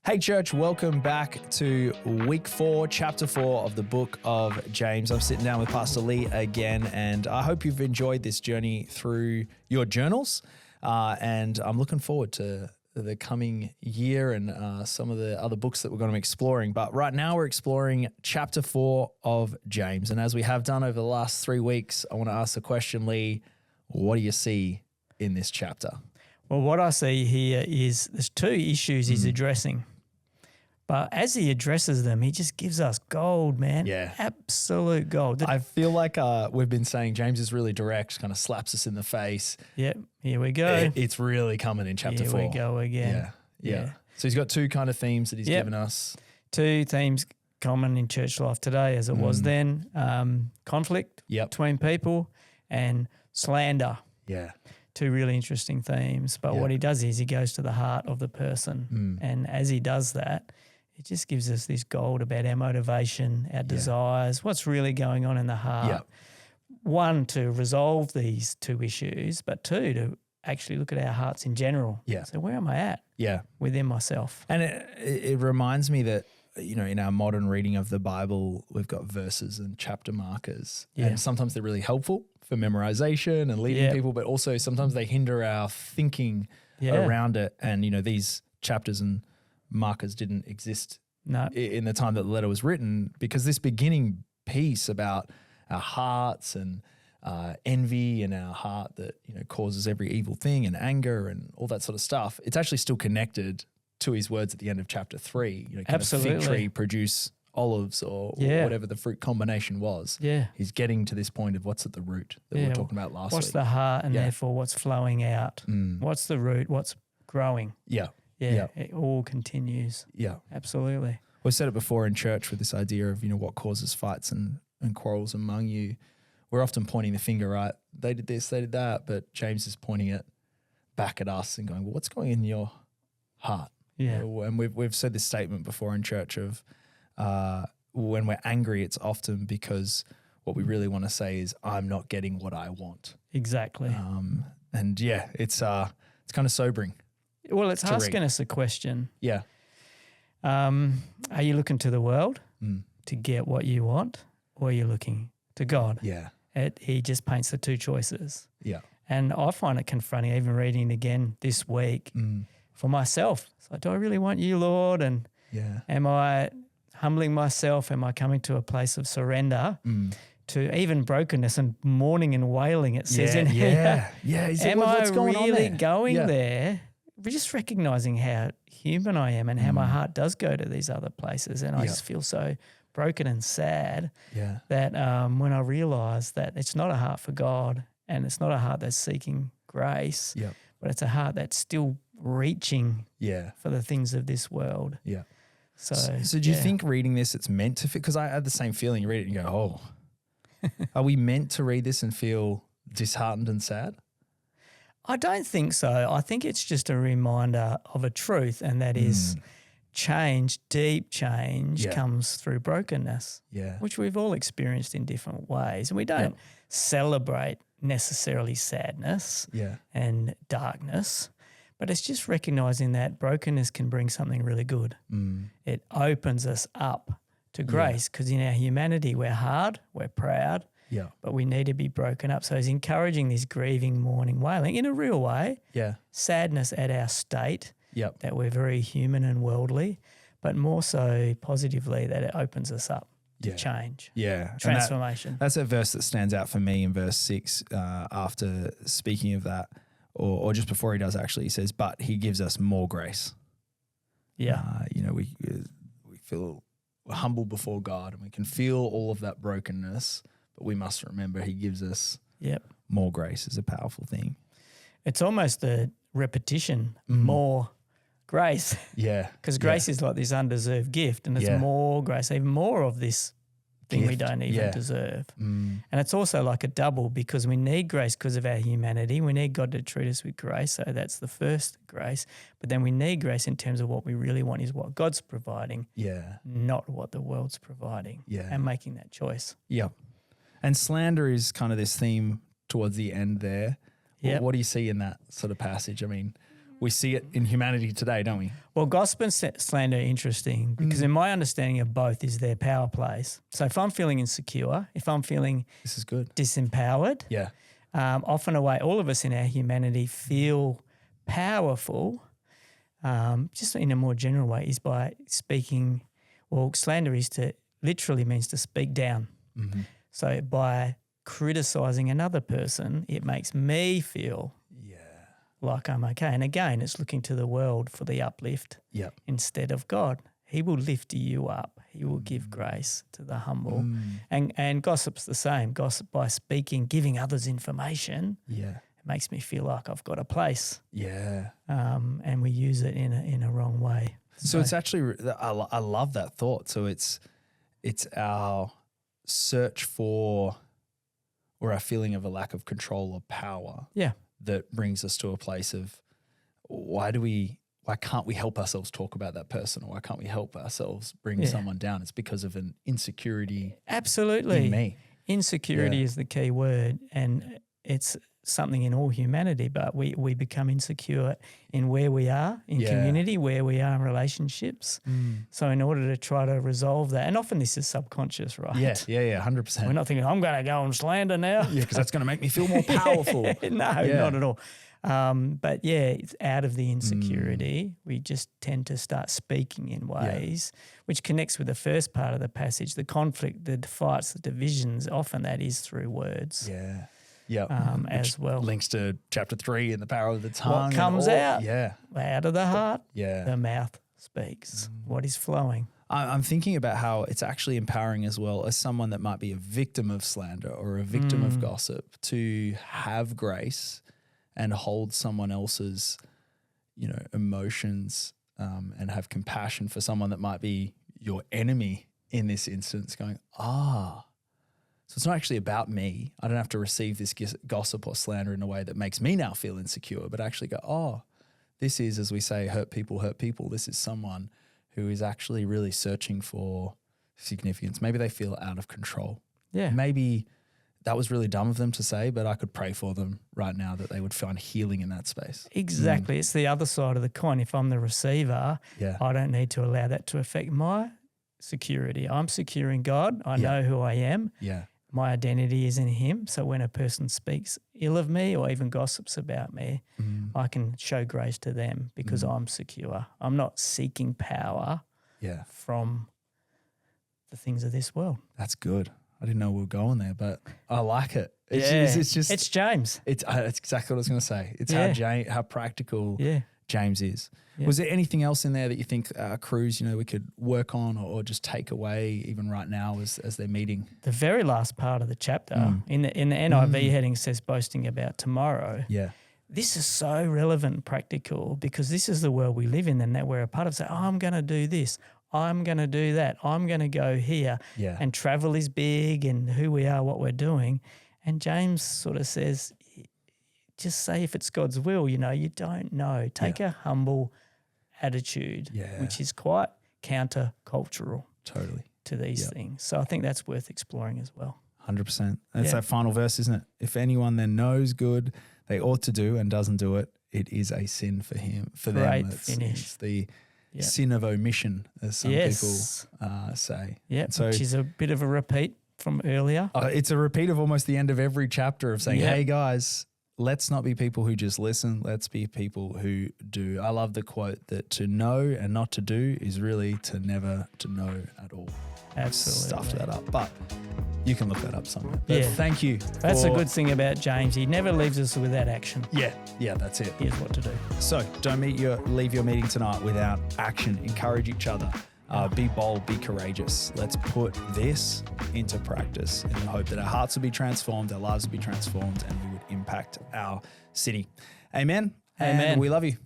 Hey church, welcome back to week 4, chapter 4 of the book of James. I'm sitting down with Pastor Lee again, and I hope you've enjoyed this journey through your journals. And I'm looking forward to the coming year and some of the other books that we're going to be exploring. But right now we're exploring chapter 4 of James. And as we have done over the last 3 weeks, I want to ask the question, Lee, what do you see in this chapter? Well, what I see here is there's 2 issues he's addressing. But as he addresses them, he just gives us gold, man. Yeah. Absolute gold. I feel like we've been saying James is really direct, kind of slaps us in the face. Yep, here we go. It's really coming in chapter 4. Here we go again. Yeah. So he's got 2 kind of themes that he's given us. 2 themes common in church life today as it was then. Conflict between people and slander. Yeah. 2 really interesting themes. But what he does is he goes to the heart of the person. And as he does that, it just gives us this gold about our motivation, our desires, what's really going on in the heart. 1, to resolve these 2 issues, but 2, to actually look at our hearts in general. So where am I at within myself? And it reminds me that, you know, in our modern reading of the Bible, we've got verses and chapter markers. And sometimes they're really helpful for memorization and leading people, but also sometimes they hinder our thinking around it. And, you know, these chapters and markers didn't exist in the time that the letter was written, because this beginning piece about our hearts and envy in our heart that, you know, causes every evil thing and anger and all that sort of stuff, it's actually still connected to his words at the end of chapter 3. You know, can a fig tree produce olives or whatever the fruit combination was? He's getting to this point of what's at the root that we were talking about last week. What's the heart and therefore what's flowing out? What's the root? What's growing? It all continues. Absolutely. We've said it before in church with this idea of, you know, what causes fights and quarrels among you. We're often pointing the finger, right? They did this, they did that, but James is pointing it back at us and going, well, what's going in your heart? You know, and we've said this statement before in church of when we're angry, it's often because what we really want to say is, I'm not getting what I want. Exactly. And it's kind of sobering. Well, it's asking us a question. Yeah. Are you looking to the world to get what you want, or are you looking to God? Yeah. He just paints the 2 choices. Yeah. And I find it confronting, even reading it again this week for myself. It's like, do I really want you, Lord? And am I humbling myself? Am I coming to a place of surrender to even brokenness and mourning and wailing? It says in here. Am I really going there? We're just recognizing how human I am and how my heart does go to these other places. And I just feel so broken and sad that when I realize that it's not a heart for God and it's not a heart that's seeking grace, but it's a heart that's still reaching for the things of this world. So do you think reading this, it's meant to fit? Because I had the same feeling. You read it and you go, oh, are we meant to read this and feel disheartened and sad? I don't think so. I think it's just a reminder of a truth, and that is change, deep change comes through brokenness, which we've all experienced in different ways. And we don't celebrate necessarily sadness and darkness, but it's just recognizing that brokenness can bring something really good. It opens us up to grace, because in our humanity we're hard, we're proud, but we need to be broken up. So he's encouraging this grieving, mourning, wailing in a real way, sadness at our state, that we're very human and worldly, but more so positively that it opens us up to change, transformation. That's a verse that stands out for me in verse 6 after speaking of that, or just before he does actually, he says, but he gives us more grace. You know, we feel humble before God and we can feel all of that brokenness, but we must remember he gives us more grace is a powerful thing. It's almost a repetition, more grace. Because grace is like this undeserved gift, and it's more grace, even more of this thing we don't even deserve. And it's also like a double, because we need grace because of our humanity. We need God to treat us with grace, so that's the first grace. But then we need grace in terms of what we really want is what God's providing, not what the world's providing, and making that choice. And slander is kind of this theme towards the end there. What do you see in that sort of passage? I mean, we see it in humanity today, don't we? Well, gossip and slander are interesting because in my understanding of both is their power plays. So if I'm feeling insecure, if I'm feeling this is good disempowered, yeah, often a way all of us in our humanity feel powerful, just in a more general way, is by speaking. Well, slander literally means to speak down. Mm-hmm. So by criticising another person, it makes me feel like I'm okay. And again, it's looking to the world for the uplift instead of God. He will lift you up. He will give grace to the humble. And gossip's the same. Gossip by speaking, giving others information, it makes me feel like I've got a place. Yeah. And we use it in a wrong way. So it's actually, I love that thought. So it's our search for, or our feeling of a lack of control or power. Yeah. That brings us to a place of why can't we help ourselves talk about that person, or why can't we help ourselves bring someone down? It's because of an insecurity. Absolutely. In me. Insecurity is the key word, and it's something in all humanity, but we become insecure in where we are in community, where we are in relationships. So in order to try to resolve that, and often this is subconscious, right? Yeah, 100%. We're not thinking, I'm going to go and slander now. Yeah, because that's going to make me feel more powerful. No, not at all. But it's out of the insecurity. We just tend to start speaking in ways which connects with the first part of the passage, the conflict, the fights, the divisions. Often that is through words. Yeah. Yeah, as well. Links to chapter 3 and the power of the tongue. What comes out? Yeah. Out of the heart, the mouth speaks. What is flowing? I'm thinking about how it's actually empowering as well as someone that might be a victim of slander or a victim of gossip to have grace and hold someone else's, emotions and have compassion for someone that might be your enemy in this instance, going, so it's not actually about me. I don't have to receive this gossip or slander in a way that makes me now feel insecure, but actually go, this is, as we say, hurt people. This is someone who is actually really searching for significance. Maybe they feel out of control. Yeah. Maybe that was really dumb of them to say, but I could pray for them right now that they would find healing in that space. Exactly. It's the other side of the coin. If I'm the receiver, I don't need to allow that to affect my security. I'm secure in God. I know who I am. Yeah. My identity is in Him. So when a person speaks ill of me or even gossips about me, I can show grace to them because I'm secure. I'm not seeking power from the things of this world. That's good. I didn't know we were going there, but I like it. It's James. It's exactly what I was going to say. It's how practical James is. Yeah. Was there anything else in there that you think crews, we could work on or just take away even right now as they're meeting? The very last part of the chapter in the NIV heading says boasting about tomorrow. Yeah. This is so relevant and practical because this is the world we live in and that we're a part of. Say, I'm going to do this. I'm going to do that. I'm going to go here. Yeah. And travel is big and who we are, what we're doing. And James sort of says, just say if it's God's will, you don't know. Take a humble attitude, which is quite counter-cultural to these things. So I think that's worth exploring as well. 100%. That's that final verse, isn't it? If anyone then knows good they ought to do and doesn't do it, it is a sin for them. It's the sin of omission, as some people say. Yeah, which is a bit of a repeat from earlier. It's a repeat of almost the end of every chapter of saying, hey guys, let's not be people who just listen. Let's be people who do. I love the quote that to know and not to do is really to never to know at all. Absolutely. Stuffed that up. But you can look that up somewhere. But thank you. That's a good thing about James. He never leaves us without action. Yeah, that's it. Here's what to do. So don't leave your meeting tonight without action. Encourage each other. Be bold, be courageous. Let's put this into practice in the hope that our hearts will be transformed, our lives will be transformed, and we would impact our city. Amen. Amen. And we love you.